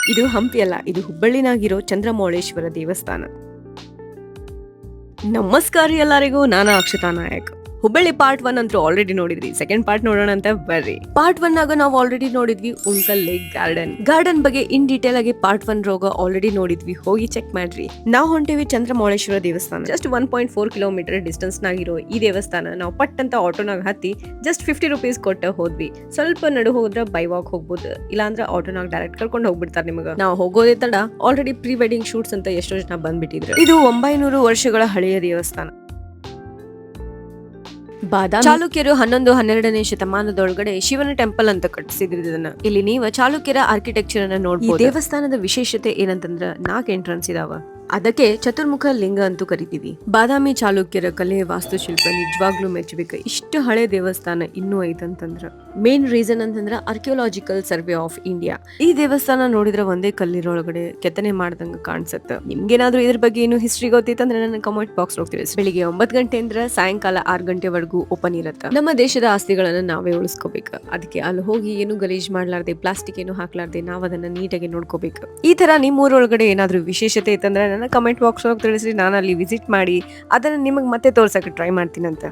ಇದು ಹಂಪಿ ಅಲ್ಲ, ಇದು ಹುಬ್ಬಳ್ಳಿನಾಗಿರೋ ಚಂದ್ರಮೌಳೇಶ್ವರ ದೇವಸ್ಥಾನ. ನಮಸ್ಕಾರ ಎಲ್ಲರಿಗೂ, ನಾನು ಅಕ್ಷತಾ ನಾಯಕ್. ಹುಬ್ಬಳ್ಳಿ ಪಾರ್ಟ್ 1 ಅಂತೂ ಆಲ್ರೆಡಿ ನೋಡಿದ್ವಿ. ಸೆಕೆಂಡ್ ಪಾರ್ಟ್ ನೋಡೋಣ ಅಂತ ಬರ್ರಿ. ಪಾರ್ಟ್ 1 ಆಗ ನಾವು ಆಲ್ರೆಡಿ ನೋಡಿದ್ವಿ ಉಣ್ಕಲ್ ಲೇಕ್ ಗಾರ್ಡನ್ ಬಗ್ಗೆ ಇನ್ ಡೀಟೇಲ್ ಆಗಿ ಪಾರ್ಟ್ 1 ರೋಗ ಆಲ್ರೆಡಿ ನೋಡಿದ್ವಿ, ಹೋಗಿ ಚೆಕ್ ಮಾಡ್ರಿ. ನಾವು ಹೊಂಟಿವಿ ಚಂದ್ರಮೌಳೇಶ್ವರ ದೇವಸ್ಥಾನ. ಜಸ್ಟ್ 1.4 ಕಿಲೋಮೀಟರ್ ಡಿಸ್ಟೆನ್ಸ್ ನಾಗಿರೋ ಈ ದೇವಸ್ಥಾನ ನಾವು ಪಟ್ ಅಂತ ಆಟೋನಾಗ ಹತ್ತಿ ಜಸ್ಟ್ 50 ರೂಪೀಸ್ ಕೊಟ್ಟ ಹೋದ್ವಿ. ಸ್ವಲ್ಪ ನಡು ಹೋದ್ರ ಬೈ ವಾಕ್ ಹೋಗ್ಬೋದು, ಇಲ್ಲಾಂದ್ರೆ ಆಟೋನಾಗ ಡೈರೆಕ್ಟ್ ಕರ್ಕೊಂಡು ಹೋಗ್ಬಿಡ್ತಾರೆ ನಿಮಗೆ. ನಾವು ಹೋಗೋದೇ ತಡ ಆಲ್ರೆಡಿ ಪ್ರೀ ವೆಡ್ಡಿಂಗ್ ಶೂಟ್ಸ್ ಅಂತ ಎಷ್ಟೋ ಜನ ಬಂದ್ಬಿಟ್ಟಿದ್ರು. ಇದು 900 ವರ್ಷಗಳ ಹಳೆಯ ದೇವಸ್ಥಾನ. ಚಾಲುಕ್ಯರು 11-12ನೇ ಶತಮಾನದೊಳಗಡೆ ಶಿವನ ಟೆಂಪಲ್ ಅಂತ ಕಟ್ಟಿಸಿದ್ರು ಇದನ್ನ. ಇಲ್ಲಿ ನೀವು ಚಾಲುಕ್ಯರ ಆರ್ಕಿಟೆಕ್ಚರ್ ಅನ್ನ ನೋಡ್ಬೋದು. ದೇವಸ್ಥಾನದ ವಿಶೇಷತೆ ಏನಂತಂದ್ರ 4 ಎಂಟ್ರನ್ಸ್ ಇದಾವ. ಅದಕ್ಕೆ ಚತುರ್ಮುಖ ಲಿಂಗ ಅಂತೂ ಕರಿತೀವಿ. ಬಾದಾಮಿ ಚಾಲುಕ್ಯರ ಕಲೆ ವಾಸ್ತುಶಿಲ್ಪ ನಿಜವಾಗ್ಲೂ ಮೆಚ್ಚಬೇಕು. ಇಷ್ಟು ಹಳೆ ದೇವಸ್ಥಾನ ಇನ್ನೂ ಐತಂತಂದ್ರ ಮೇನ್ ರೀಸನ್ ಅಂತಂದ್ರ ಆರ್ಕಿಯೋಲಾಜಿಕಲ್ ಸರ್ವೆ ಆಫ್ ಇಂಡಿಯಾ. ಈ ದೇವಸ್ಥಾನ ನೋಡಿದ್ರೆ ಒಂದೇ ಕಲ್ಲಿರೊಳಗಡೆ ಕೆತ್ತನೆ ಮಾಡ್ದಂಗ ಕಾಣಿಸುತ್ತೆ. ನಿಮ್ಗೇನಾದ್ರೂ ಇದ್ರ ಬಗ್ಗೆ ಏನು ಹಿಸ್ಟ್ರಿ ಗೊತ್ತಿತ್ತಂದ್ರೆ ನನ್ನ ಕಮೆಂಟ್ ಬಾಕ್ಸ್ ಹೋಗ್ತೀವಿ. ಬೆಳಿಗ್ಗೆ 9 ಗಂಟೆಯಿಂದ ಸಾಯಂಕಾಲ 6 ಗಂಟೆವರೆಗೂ ಓಪನ್ ಇರುತ್ತೆ. ನಮ್ಮ ದೇಶದ ಆಸ್ತಿಗಳನ್ನ ನಾವೇ ಉಳಿಸ್ಕೋಬೇಕು. ಅದಕ್ಕೆ ಅಲ್ಲಿ ಹೋಗಿ ಏನು ಗಲೀಜ್ ಮಾಡ್ಲಾರ್ದೆ, ಪ್ಲಾಸ್ಟಿಕ್ ಏನು ಹಾಕ್ಲಾರ್ದೆ ನಾವ್ ಅದನ್ನ ನೀಟಾಗಿ ನೋಡ್ಕೋಬೇಕು. ಈ ತರ ನಿಮ್ಮ ಊರೊಳಗಡೆ ಏನಾದ್ರೂ ವಿಶೇಷತೆ ಇತ್ತಂದ್ರೆ ಕಮೆಂಟ್ ಬಾಕ್ಸ್ ಒಳಗೆ ತಿಳಿಸಿ, ನಾನು ಅಲ್ಲಿ ವಿಸಿಟ್ ಮಾಡಿ ಅದನ್ನ ನಿಮಗೆ ಮತ್ತೆ ತೋರ್ಸಕ್ಕೆ ಟ್ರೈ ಮಾಡ್ತೀನಂತ.